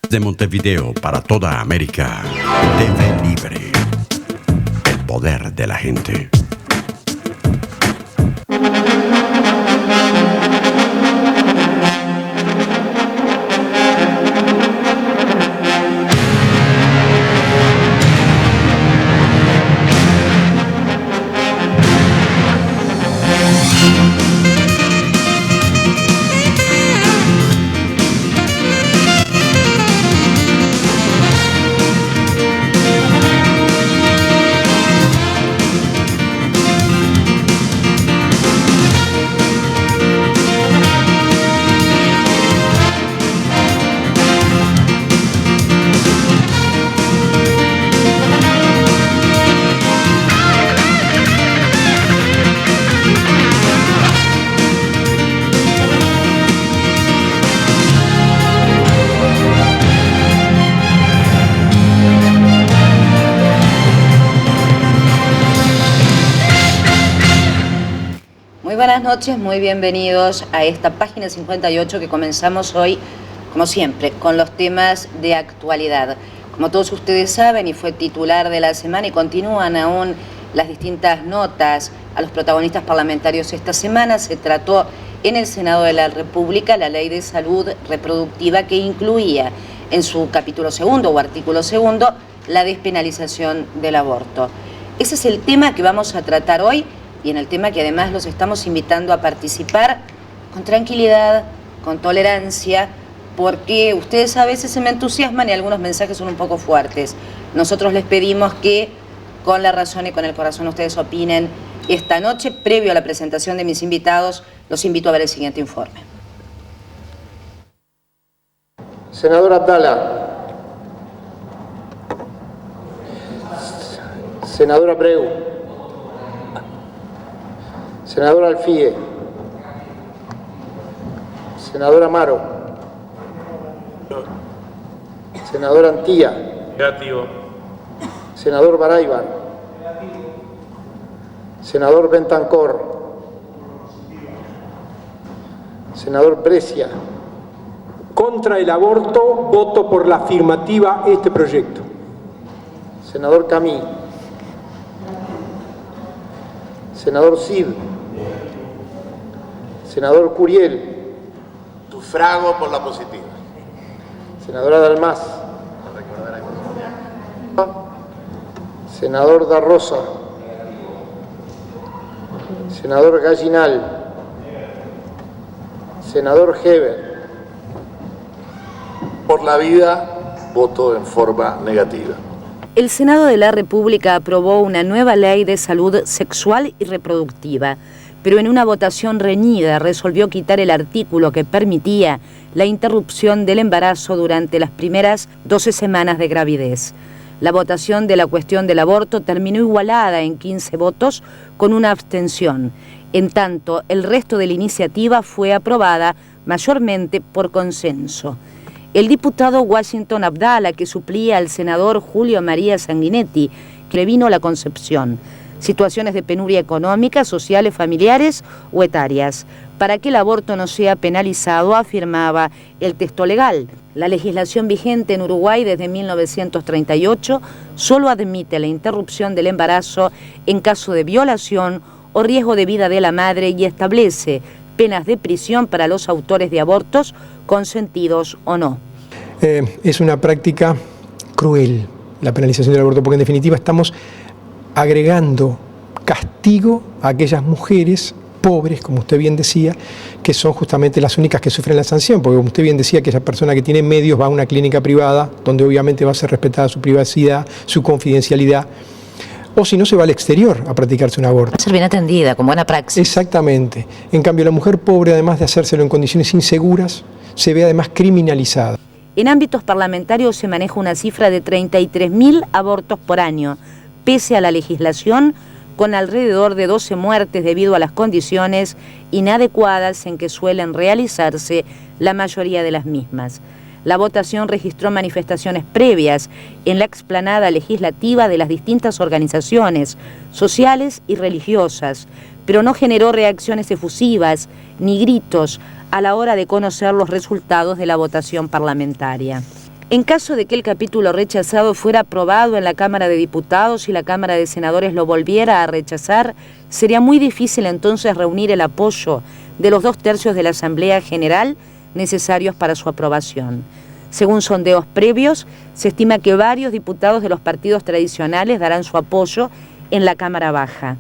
De Montevideo para toda América, TV Libre. El poder de la gente. Buenas noches, muy bienvenidos a esta página 58 que comenzamos hoy, como siempre, con los temas de actualidad. Como todos ustedes saben, y fue titular de la semana y continúan aún las distintas notas a los protagonistas parlamentarios esta semana, se trató en el Senado de la República la Ley de Salud Reproductiva que incluía en su capítulo segundo o artículo segundo la despenalización del aborto. Ese es el tema que vamos a tratar hoy y en el tema que además los estamos invitando a participar con tranquilidad, con tolerancia, porque ustedes a veces se me entusiasman y algunos mensajes son un poco fuertes. Nosotros les pedimos que con la razón y con el corazón ustedes opinen. Esta noche, previo a la presentación de mis invitados, los invito a ver el siguiente informe. Senador Abdala. Senador Abreu. Senador Alfie. Senador Amaro. Senador Antía. Negativo. Senador Baraybar. Senador Bentancor. Senador Brescia. Contra el aborto, voto por la afirmativa a este proyecto. Senador Camí. Senador Cid. Senador Curiel. Sufrago por la positiva. Senadora Dalmás. Senador Da Rosa. Senador Gallinal. Senador Heber. Por la vida, voto en forma negativa. El Senado de la República aprobó una nueva ley de salud sexual y reproductiva, pero en una votación reñida resolvió quitar el artículo que permitía la interrupción del embarazo durante las primeras 12 semanas de gravidez. La votación de la cuestión del aborto terminó igualada en 15 votos con una abstención. En tanto, el resto de la iniciativa fue aprobada mayormente por consenso. El diputado Washington Abdala, que suplía al senador Julio María Sanguinetti, que le vino la concepción, situaciones de penuria económica, sociales, familiares o etarias. Para que el aborto no sea penalizado, afirmaba el texto legal. La legislación vigente en Uruguay desde 1938 solo admite la interrupción del embarazo en caso de violación o riesgo de vida de la madre y establece penas de prisión para los autores de abortos, consentidos o no. Es una práctica cruel la penalización del aborto, porque en definitiva estamos agregando castigo a aquellas mujeres pobres, como usted bien decía, que son justamente las únicas que sufren la sanción, porque como usted bien decía, aquella persona que tiene medios va a una clínica privada, donde obviamente va a ser respetada su privacidad, su confidencialidad, o si no se va al exterior a practicarse un aborto. Va a ser bien atendida, con buena praxis. Exactamente. En cambio, la mujer pobre, además de hacérselo en condiciones inseguras, se ve además criminalizada. En ámbitos parlamentarios se maneja una cifra de 33.000 abortos por año, pese a la legislación, con alrededor de 12 muertes debido a las condiciones inadecuadas en que suelen realizarse la mayoría de las mismas. La votación registró manifestaciones previas en la explanada legislativa de las distintas organizaciones sociales y religiosas, pero no generó reacciones efusivas ni gritos a la hora de conocer los resultados de la votación parlamentaria. En caso de que el capítulo rechazado fuera aprobado en la Cámara de Diputados y la Cámara de Senadores lo volviera a rechazar, sería muy difícil entonces reunir el apoyo de los 2/3 de la Asamblea General necesarios para su aprobación. Según sondeos previos, se estima que varios diputados de los partidos tradicionales darán su apoyo en la Cámara Baja.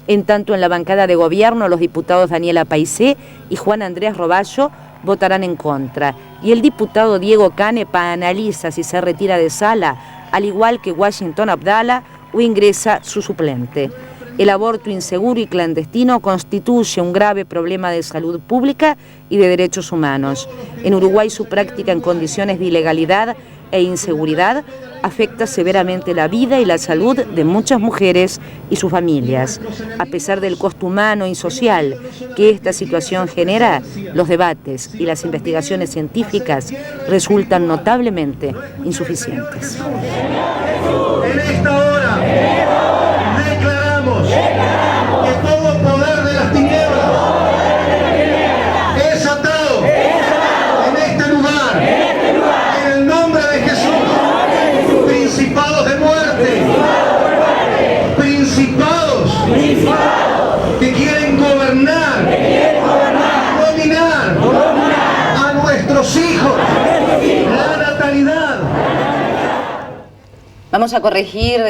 En tanto, en la bancada de gobierno, los diputados Daniela Paisé y Juan Andrés Roballo votarán en contra. Y el diputado Diego Canepa analiza si se retira de sala, al igual que Washington Abdala, o ingresa su suplente. El aborto inseguro y clandestino constituye un grave problema de salud pública y de derechos humanos. En Uruguay, su práctica en condiciones de ilegalidad e inseguridad afecta severamente la vida y la salud de muchas mujeres y sus familias. A pesar del costo humano y social que esta situación genera, los debates y las investigaciones científicas resultan notablemente insuficientes. En esta hora declaramos que todo poder de las tinieblas es atado en este lugar, en el nombre de Jesús. Principados de muerte, principados que quieren gobernar, dominar a nuestros hijos, la natalidad. Vamos a corregir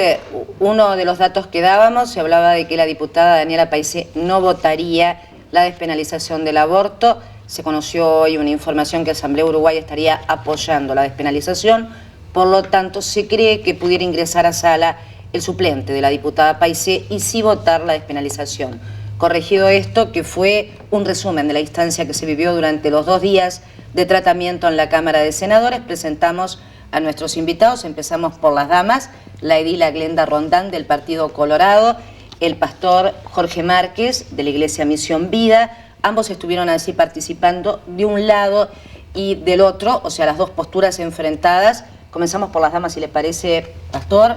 uno de los datos que dábamos. Se hablaba de que la diputada Daniela Paisé no votaría la despenalización del aborto. Se conoció hoy una información que Asamblea Uruguaya estaría apoyando la despenalización. Por lo tanto, se cree que pudiera ingresar a sala el suplente de la diputada Paisé y sí votar la despenalización. Corregido esto, que fue un resumen de la instancia que se vivió durante los 2 días de tratamiento en la Cámara de Senadores, presentamos a nuestros invitados. Empezamos por las damas, la edila Glenda Rondán del Partido Colorado, el pastor Jorge Márquez de la Iglesia Misión Vida. Ambos estuvieron así participando de un lado y del otro, o sea, las dos posturas enfrentadas. Comenzamos por las damas, si le parece, pastor.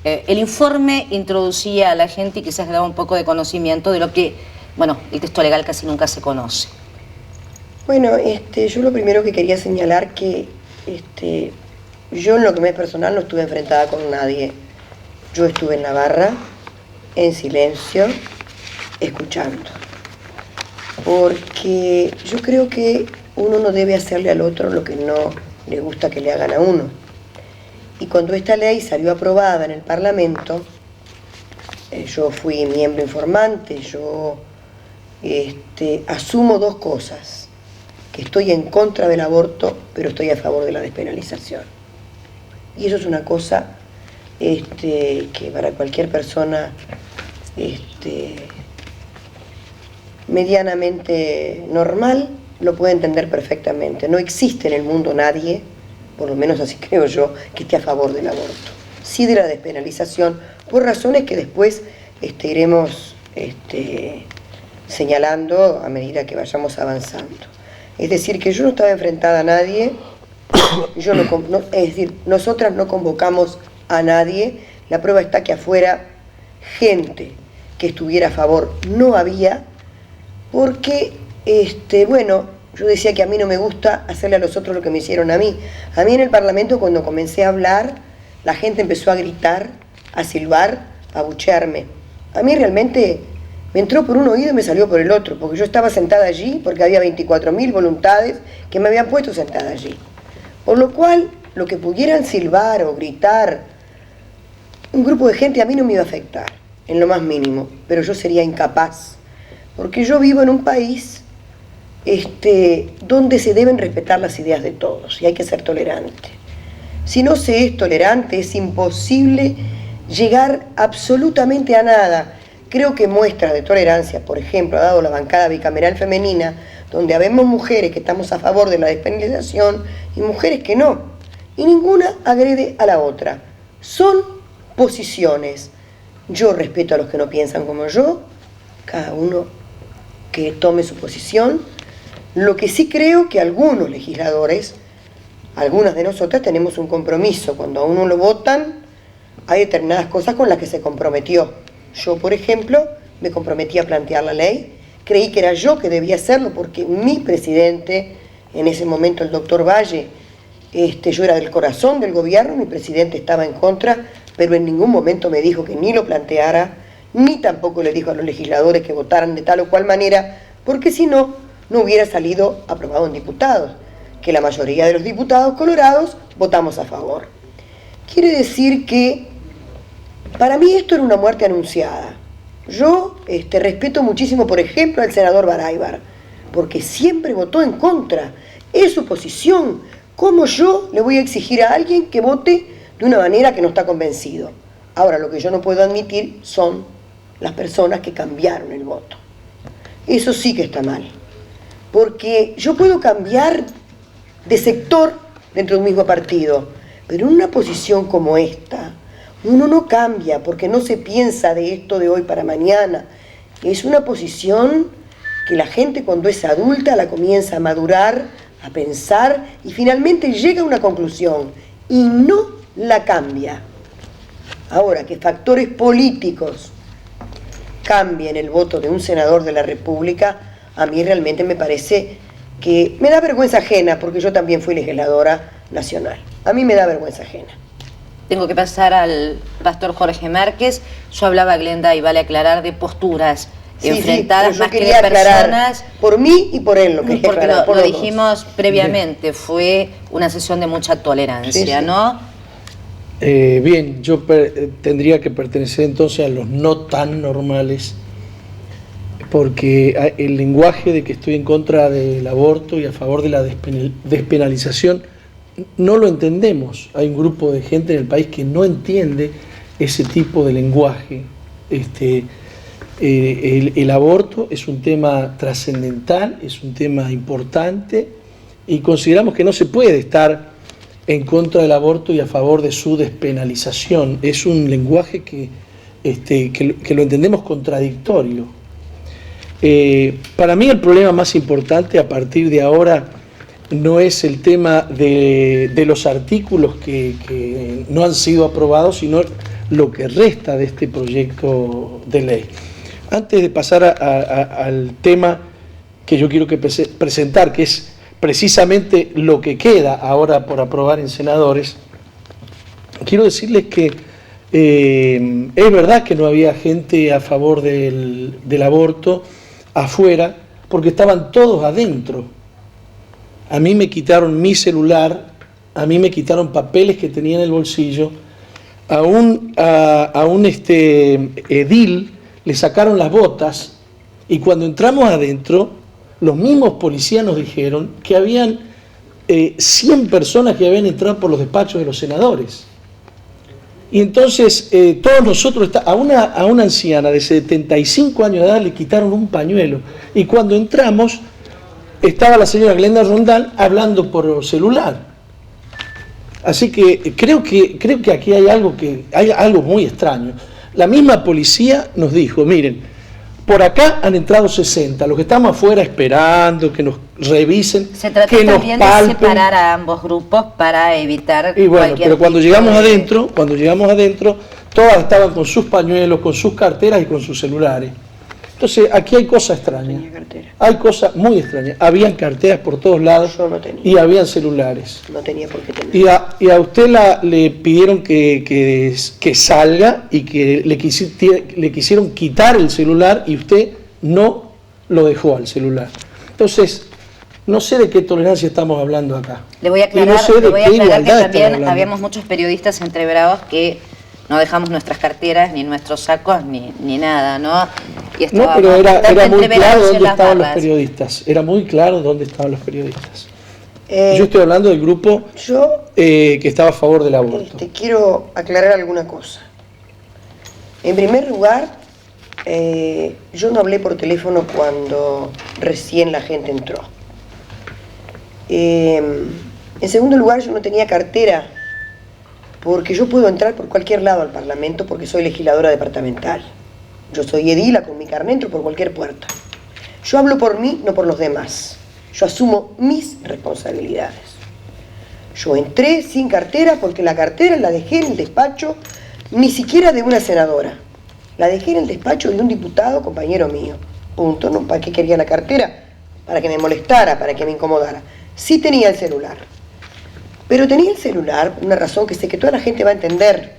El informe introducía a la gente y quizás le daba un poco de conocimiento de lo que, bueno, el texto legal casi nunca se conoce. Bueno, yo lo primero que quería señalar que yo en lo que me es personal no estuve enfrentada con nadie. Yo estuve en la barra, en silencio, escuchando. Porque yo creo que uno no debe hacerle al otro lo que no le gusta que le hagan a uno. Y cuando esta ley salió aprobada en el Parlamento, yo fui miembro informante, yo asumo 2 cosas, que estoy en contra del aborto, pero estoy a favor de la despenalización. Y eso es una cosa que para cualquier persona medianamente normal lo puede entender perfectamente. No existe en el mundo nadie, por lo menos así creo yo, que esté a favor del aborto. Sí de la despenalización, por razones que después iremos señalando a medida que vayamos avanzando. Es decir, que yo no estaba enfrentada a nadie, es decir, nosotras no convocamos a nadie. La prueba está que afuera gente que estuviera a favor no había, porque, bueno, yo decía que a mí no me gusta hacerle a los otros lo que me hicieron a mí. A mí en el Parlamento, cuando comencé a hablar, la gente empezó a gritar, a silbar, a abuchearme. A mí realmente me entró por un oído y me salió por el otro, porque yo estaba sentada allí, porque había 24.000 voluntades que me habían puesto sentada allí. Por lo cual, lo que pudieran silbar o gritar un grupo de gente a mí no me iba a afectar, en lo más mínimo, pero yo sería incapaz, porque yo vivo en un país donde se deben respetar las ideas de todos y hay que ser tolerante. Si no se es tolerante, es imposible llegar absolutamente a nada. Creo que muestras de tolerancia, por ejemplo, ha dado la bancada bicameral femenina, donde habemos mujeres que estamos a favor de la despenalización y mujeres que no, y ninguna agrede a la otra. Son posiciones. Yo respeto a los que no piensan como yo, cada uno que tome su posición. Lo que sí creo que algunos legisladores, algunas de nosotras tenemos un compromiso. Cuando a uno lo votan, hay determinadas cosas con las que se comprometió. Yo, por ejemplo, me comprometí a plantear la ley. Creí que era yo que debía hacerlo porque mi presidente, en ese momento el doctor Valle, Yo era del corazón del gobierno, mi presidente estaba en contra, pero en ningún momento me dijo que ni lo planteara, ni tampoco le dijo a los legisladores que votaran de tal o cual manera, porque si no, no hubiera salido aprobado en diputados, que la mayoría de los diputados colorados votamos a favor. Quiere decir que para mí esto era una muerte anunciada. Yo respeto muchísimo, por ejemplo, al senador Baráibar, porque siempre votó en contra. Es su posición. ¿Cómo yo le voy a exigir a alguien que vote de una manera que no está convencido? Ahora, lo que yo no puedo admitir son las personas que cambiaron el voto. Eso sí que está mal. Porque yo puedo cambiar de sector dentro de un mismo partido, pero en una posición como esta, uno no cambia porque no se piensa de esto de hoy para mañana. Es una posición que la gente cuando es adulta la comienza a madurar, a pensar y finalmente llega a una conclusión y no la cambia. Ahora, que factores políticos cambien el voto de un senador de la República, a mí realmente me parece que me da vergüenza ajena, porque yo también fui legisladora nacional. A mí me da vergüenza ajena. Tengo que pasar al pastor Jorge Márquez. Yo hablaba, Glenda, y vale aclarar, de posturas enfrentadas, más que de personas. Por mí y por él lo quería porque aclarar. lo dijimos previamente, fue una sesión de mucha tolerancia, ¿no? Bien, yo tendría que pertenecer entonces a los no tan normales, porque el lenguaje de que estoy en contra del aborto y a favor de la despenalización no lo entendemos. Hay un grupo de gente en el país que no entiende ese tipo de lenguaje. El aborto es un tema trascendental, es un tema importante y consideramos que no se puede estar en contra del aborto y a favor de su despenalización. Es un lenguaje que lo entendemos contradictorio. Para mí el problema más importante a partir de ahora no es el tema de los artículos que no han sido aprobados, sino lo que resta de este proyecto de ley. Antes de pasar al tema que yo quiero presentar, que es precisamente lo que queda ahora por aprobar en senadores, quiero decirles que es verdad que no había gente a favor del aborto afuera, porque estaban todos adentro. A mí me quitaron mi celular, a mí me quitaron papeles que tenía en el bolsillo, a un edil le sacaron las botas, y cuando entramos adentro, los mismos policías nos dijeron que habían 100 personas que habían entrado por los despachos de los senadores. Y entonces todos nosotros, a una anciana de 75 años de edad le quitaron un pañuelo, y cuando entramos estaba la señora Glenda Rondán hablando por celular. Así que creo que aquí hay algo muy extraño. La misma policía nos dijo, miren, por acá han entrado 60, los que estamos afuera esperando que nos revisen, se trató que nos también palpen. de separar a ambos grupos para evitar y bueno, cualquier pero cuando tipo llegamos de... adentro, todas estaban con sus pañuelos, con sus carteras y con sus celulares. Entonces, aquí hay cosas extrañas. Hay cosas muy extrañas. Habían carteras por todos lados. Yo no tenía. Y habían celulares. No tenía por qué tener. Y a usted le pidieron que salga y que le quisieron quitar el celular y usted no lo dejó al celular. Entonces, no sé de qué tolerancia estamos hablando acá. Le voy a aclarar, no sé le voy a aclarar que también hablando. habíamos muchos periodistas entreverados que no dejamos nuestras carteras, ni nuestros sacos, ni nada, ¿no? Y No, pero era muy claro dónde estaban los barras. periodistas. Era muy claro dónde estaban los periodistas. Yo estoy hablando del grupo que estaba a favor del aborto. Quiero aclarar alguna cosa. En primer lugar, yo no hablé por teléfono cuando recién la gente entró. En segundo lugar, yo no tenía cartera, porque yo puedo entrar por cualquier lado al Parlamento porque soy legisladora departamental. Yo soy edila, con mi carnet entro por cualquier puerta. Yo hablo por mí, no por los demás. Yo asumo mis responsabilidades. Yo entré sin cartera porque la cartera la dejé en el despacho, ni siquiera de una senadora. La dejé en el despacho de un diputado, compañero mío. Punto. ¿No? ¿Para qué quería la cartera? Para que me molestara, para que me incomodara. Sí tenía el celular. Pero tenía el celular, por una razón que sé que toda la gente va a entender.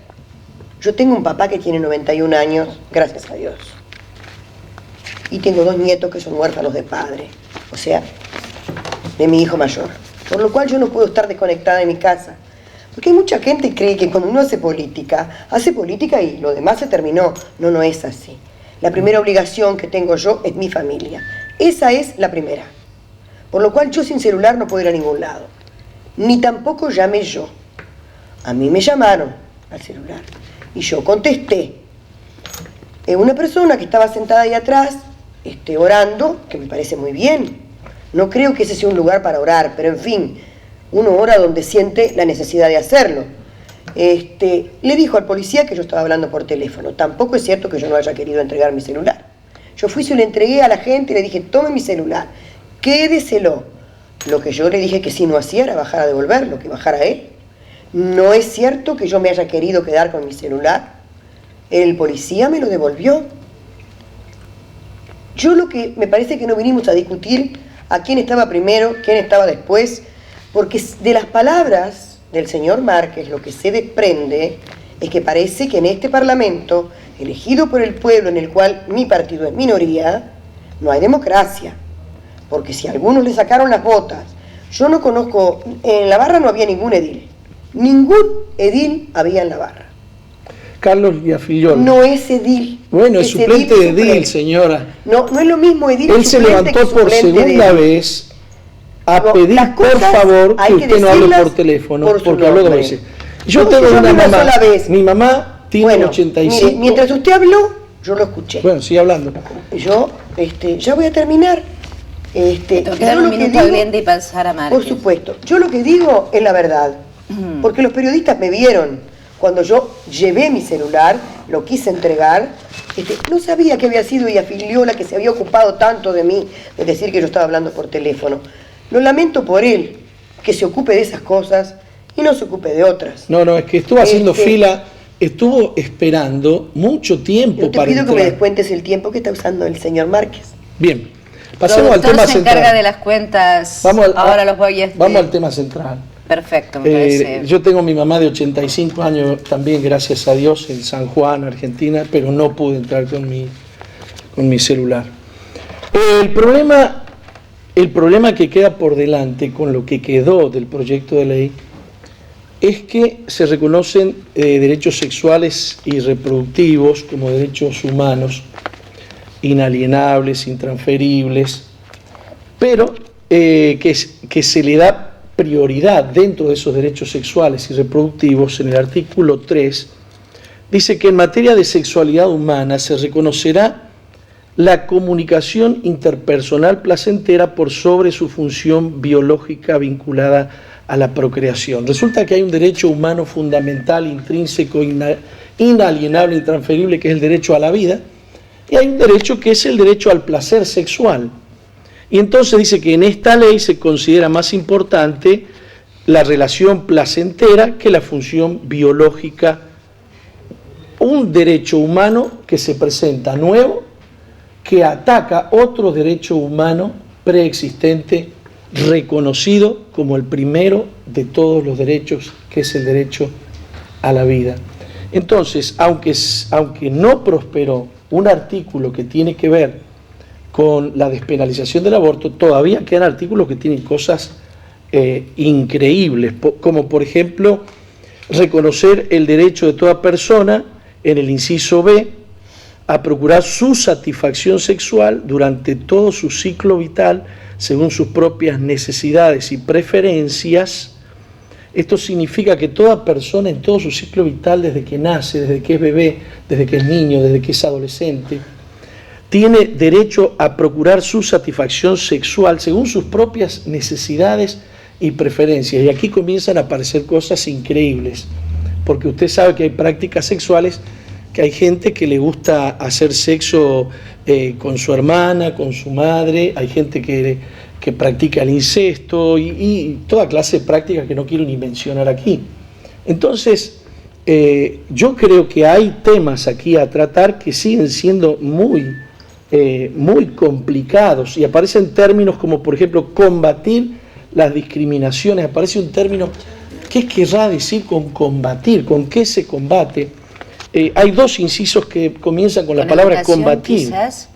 Yo tengo un papá que tiene 91 años, gracias a Dios. Y tengo 2 nietos que son huérfanos de padre, o sea, de mi hijo mayor. Por lo cual yo no puedo estar desconectada de mi casa. Porque hay mucha gente que cree que cuando uno hace política y lo demás se terminó. No, no es así. La primera obligación que tengo yo es mi familia. Esa es la primera. Por lo cual yo sin celular no puedo ir a ningún lado. Ni tampoco llamé yo. A mí me llamaron al celular. Y yo contesté. Una persona que estaba sentada ahí atrás, orando, que me parece muy bien. No creo que ese sea un lugar para orar, pero en fin, uno ora donde siente la necesidad de hacerlo. Le dijo al policía que yo estaba hablando por teléfono. Tampoco es cierto que yo no haya querido entregar mi celular. Yo fui y se lo entregué a la gente y le dije, tome mi celular, quédeselo. Lo que yo le dije que si no hacía era bajar a devolverlo, que bajara él. No es cierto que yo me haya querido quedar con mi celular. El policía me lo devolvió. Yo lo que me parece que no vinimos a discutir a quién estaba primero, quién estaba después, porque de las palabras del señor Márquez lo que se desprende es que parece que en este Parlamento, elegido por el pueblo en el cual mi partido es minoría, no hay democracia. Porque si a algunos le sacaron las botas, yo no conozco, en la barra no había ningún edil. Ningún edil había en la barra. Carlos Villafillol. No es edil. Bueno, es suplente de edil, señora. No, no es lo mismo edil. Él se levantó por segunda vez a pedir, por favor, que usted no hable por teléfono, porque habló 2 veces. Yo tengo una mamá. Mi mamá tiene 85. Mire, mientras usted habló, yo lo escuché. Bueno, sigue hablando. Yo, ya voy a terminar. Tengo que dar un minuto a Glenda y pasar a Márquez. Por supuesto. Yo lo que digo es la verdad. Porque los periodistas me vieron cuando yo llevé mi celular, lo quise entregar. No sabía que había sido Villafillol la que se había ocupado tanto de mí, de decir que yo estaba hablando por teléfono. Lo lamento por él, que se ocupe de esas cosas y no se ocupe de otras. No, es que estuvo haciendo fila, estuvo esperando mucho tiempo para entrar. Yo te pido que me descuentes el tiempo que está usando el señor Márquez. Bien, pasemos al tema se central. encarga de las cuentas, ahora los voy a... Vamos al tema central. Perfecto, me parece. Yo tengo mi mamá de 85 años también, gracias a Dios, en San Juan, Argentina, pero no pude entrar con mi celular. El problema que queda por delante con lo que quedó del proyecto de ley es que se reconocen derechos sexuales y reproductivos como derechos humanos, inalienables, intransferibles, pero que se le da prioridad dentro de esos derechos sexuales y reproductivos. En el artículo 3 dice que en materia de sexualidad humana se reconocerá la comunicación interpersonal placentera por sobre su función biológica vinculada a la procreación. Resulta que hay un derecho humano fundamental, intrínseco, inalienable, intransferible, que es el derecho a la vida, y hay un derecho que es el derecho al placer sexual. Y entonces dice que en esta ley se considera más importante la relación placentera que la función biológica. Un derecho humano que se presenta nuevo, que ataca otro derecho humano preexistente, reconocido como el primero de todos los derechos, que es el derecho a la vida. Entonces, aunque no prosperó un artículo que tiene que ver con la despenalización del aborto, todavía quedan artículos que tienen cosas increíbles, como por ejemplo reconocer el derecho de toda persona, en el inciso B, a procurar su satisfacción sexual durante todo su ciclo vital según sus propias necesidades y preferencias. Esto significa que toda persona en todo su ciclo vital, desde que nace, desde que es bebé, desde que es niño, desde que es adolescente, tiene derecho a procurar su satisfacción sexual según sus propias necesidades y preferencias. Y aquí comienzan a aparecer cosas increíbles, porque usted sabe que hay prácticas sexuales, que hay gente que le gusta hacer sexo con su hermana, con su madre, hay gente que practica el incesto y toda clase de prácticas que no quiero ni mencionar aquí. Entonces, yo creo que hay temas aquí a tratar que siguen siendo muy complicados, y aparecen términos como, por ejemplo, combatir las discriminaciones. Aparece un término ¿Qué querrá decir con combatir? ¿Con qué se combate? Hay dos incisos que comienzan con la palabra combatir. Quizás,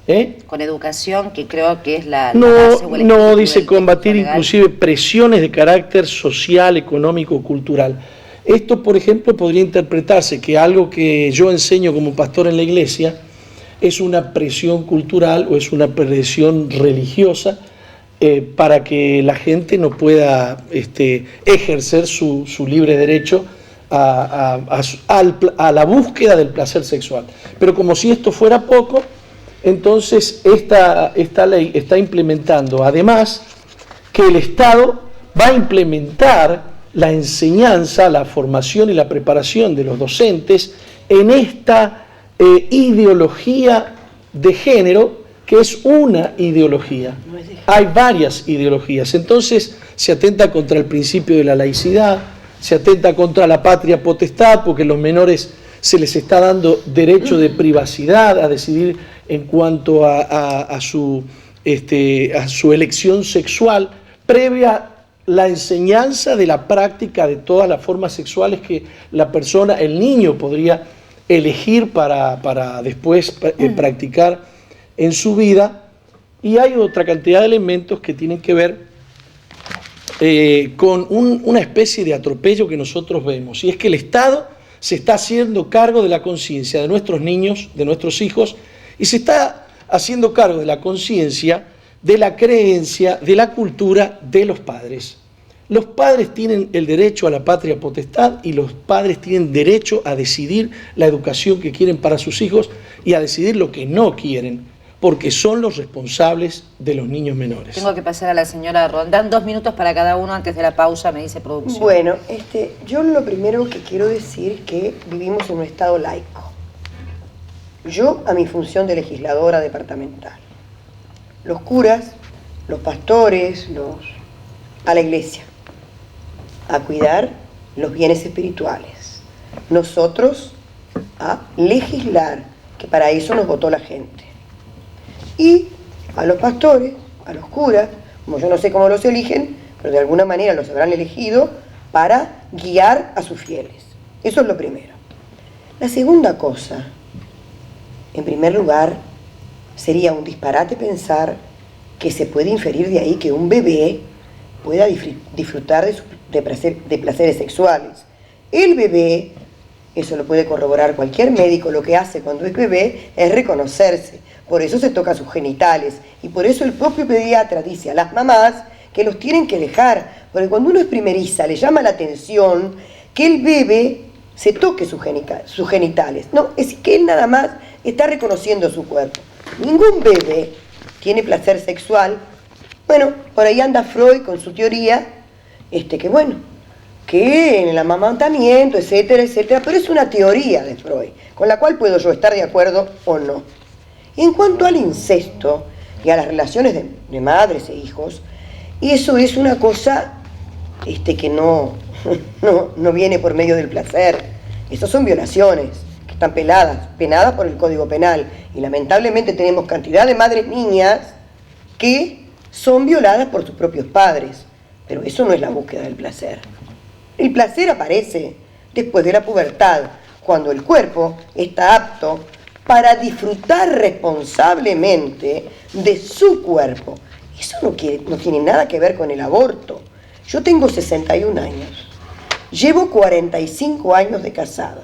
con educación, que creo que es la No, base o el no espíritu dice del combatir texto legal. inclusive presiones de carácter social, económico, cultural. Esto, por ejemplo, podría interpretarse que algo que yo enseño como pastor en la iglesia es una presión cultural o es una presión religiosa para que la gente no pueda ejercer su libre derecho a la búsqueda del placer sexual. Pero como si esto fuera poco, entonces esta ley está implementando, además, que el Estado va a implementar la enseñanza, la formación y la preparación de los docentes en esta ideología de género, que es una ideología. Hay varias ideologías. Entonces se atenta contra el principio de la laicidad, se atenta contra la patria potestad, porque a los menores se les está dando derecho de privacidad a decidir en cuanto a su elección sexual, previa la enseñanza de la práctica de todas las formas sexuales que la persona, el niño, podría elegir para después practicar en su vida. Y hay otra cantidad de elementos que tienen que ver con una especie de atropello que nosotros vemos, y es que el Estado se está haciendo cargo de la conciencia de nuestros niños, de nuestros hijos, y se está haciendo cargo de la conciencia, de la creencia, de la cultura de los padres. Los padres tienen el derecho a la patria potestad y los padres tienen derecho a decidir la educación que quieren para sus hijos y a decidir lo que no quieren, porque son los responsables de los niños menores. Tengo que pasar a la señora Rondán, 2 minutos para cada uno antes de la pausa, me dice producción. Bueno, yo lo primero que quiero decir es que vivimos en un estado laico. Yo a mi función de legisladora departamental. Los curas, los pastores, a la iglesia, a cuidar los bienes espirituales. Nosotros a legislar, que para eso nos votó la gente. Y a los pastores, a los curas, como yo no sé cómo los eligen, pero de alguna manera los habrán elegido para guiar a sus fieles. Eso es lo primero. La segunda cosa, en primer lugar, sería un disparate pensar que se puede inferir de ahí que un bebé pueda disfrutar de placeres sexuales. El bebé, eso lo puede corroborar cualquier médico, lo que hace cuando es bebé es reconocerse. Por eso se toca sus genitales y por eso el propio pediatra dice a las mamás que los tienen que dejar, porque cuando uno es primeriza le llama la atención que el bebé se toque sus genitales. No, es que él nada más está reconociendo su cuerpo. Ningún bebé tiene placer sexual. Bueno, por ahí anda Freud con su teoría, que en el amamantamiento, etcétera, etcétera, pero es una teoría de Freud, con la cual puedo yo estar de acuerdo o no. En cuanto al incesto y a las relaciones de madres e hijos, eso es una cosa que no viene por medio del placer. Esas son violaciones que están penadas por el Código Penal. Y lamentablemente tenemos cantidad de madres niñas que son violadas por sus propios padres. Pero eso no es la búsqueda del placer. El placer aparece después de la pubertad, cuando el cuerpo está apto para disfrutar responsablemente de su cuerpo. Eso no tiene nada que ver con el aborto. Yo tengo 61 años, llevo 45 años de casada,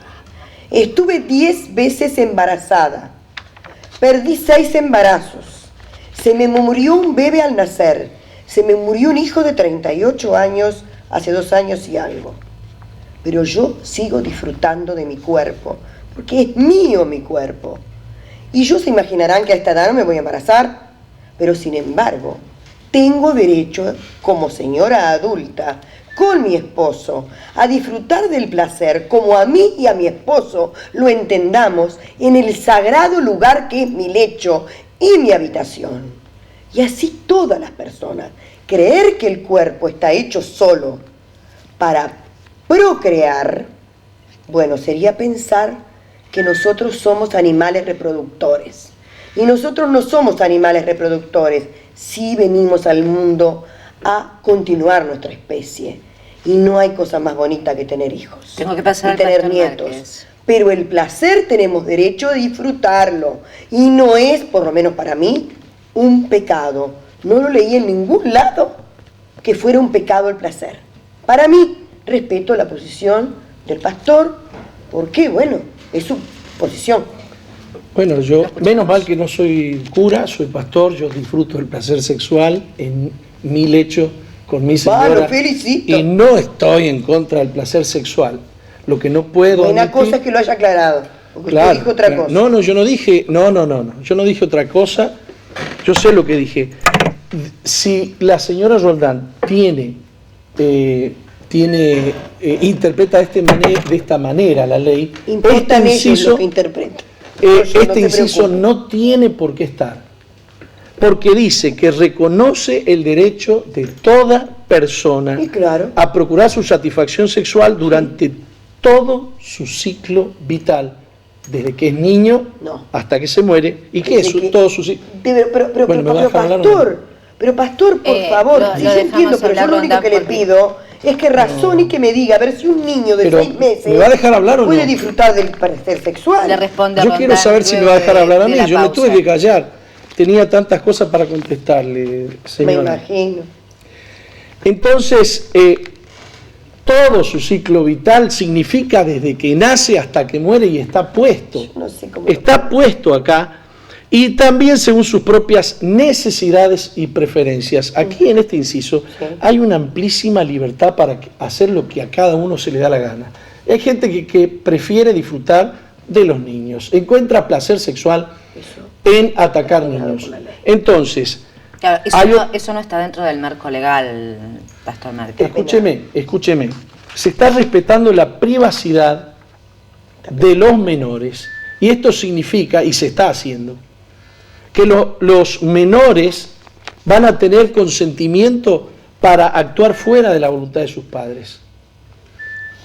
estuve 10 veces embarazada, perdí 6 embarazos, se me murió un bebé al nacer, se me murió un hijo de 38 años hace 2 años y algo. Pero yo sigo disfrutando de mi cuerpo, porque es mío mi cuerpo. Y ellos se imaginarán que a esta edad no me voy a embarazar, pero sin embargo, tengo derecho, como señora adulta, con mi esposo, a disfrutar del placer como a mí y a mi esposo lo entendamos en el sagrado lugar que es mi lecho y mi habitación. Y así todas las personas. Creer que el cuerpo está hecho solo para procrear, bueno, sería pensar que nosotros somos animales reproductores. Y nosotros no somos animales reproductores, sí venimos al mundo a continuar nuestra especie. Y no hay cosa más bonita que tener hijos. Tengo que pasar y al tener Pastor nietos. Márquez. Pero el placer tenemos derecho a disfrutarlo. Y no es, por lo menos para mí, un pecado. No lo leí en ningún lado que fuera un pecado el placer. Para mí, respeto la posición del pastor, porque, bueno, es su posición. Bueno, yo, menos mal que no soy cura, soy pastor, yo disfruto del placer sexual en mi lecho con mi señora. Lo felicito. Y no estoy en contra del placer sexual. Lo que no puedo Buena admitir, cosa es que lo haya aclarado, porque claro, usted dijo otra claro. cosa. No, yo no dije, no, yo no dije otra cosa, yo sé lo que dije. Si la señora Roldán interpreta de esta manera la ley, Importan este ellos lo que interpretan. este inciso no tiene por qué estar, porque dice que reconoce el derecho de toda persona Y claro. a procurar su satisfacción sexual durante todo su ciclo vital, desde que es niño hasta que se muere, y que es todo su ciclo. Pero pastor, por favor, sí, yo entiendo, pero yo lo único que le pido es que razone y que me diga, a ver si un niño de 6 meses ¿me va a dejar hablar o no? puede disfrutar del placer sexual. Le responde Yo quiero saber si me va a dejar hablar a mí, yo me tuve pausa. que callar, tenía tantas cosas para contestarle, señora. Me imagino. Entonces, todo su ciclo vital significa desde que nace hasta que muere y está puesto. No sé cómo Está puesto acá y también según sus propias necesidades y preferencias. Aquí en este inciso hay una amplísima libertad para hacer lo que a cada uno se le da la gana. Hay gente que prefiere disfrutar de los niños, encuentra placer sexual en atacar niños. Entonces, claro, eso no está dentro del marco legal, Pastor Márquez. Escúcheme, se está respetando la privacidad de los menores y esto significa, y se está haciendo, que los menores van a tener consentimiento para actuar fuera de la voluntad de sus padres.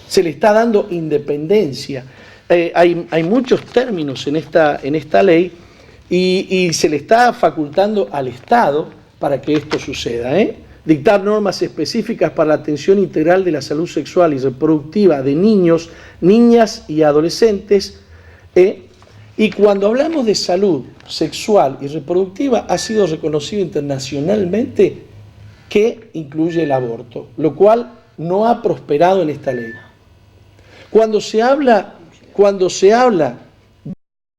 Se le está dando independencia. Hay muchos términos en esta ley y se le está facultando al Estado para que esto suceda, dictar normas específicas para la atención integral de la salud sexual y reproductiva de niños, niñas y adolescentes. Y cuando hablamos de salud sexual y reproductiva, ha sido reconocido internacionalmente que incluye el aborto, lo cual no ha prosperado en esta ley. Cuando se habla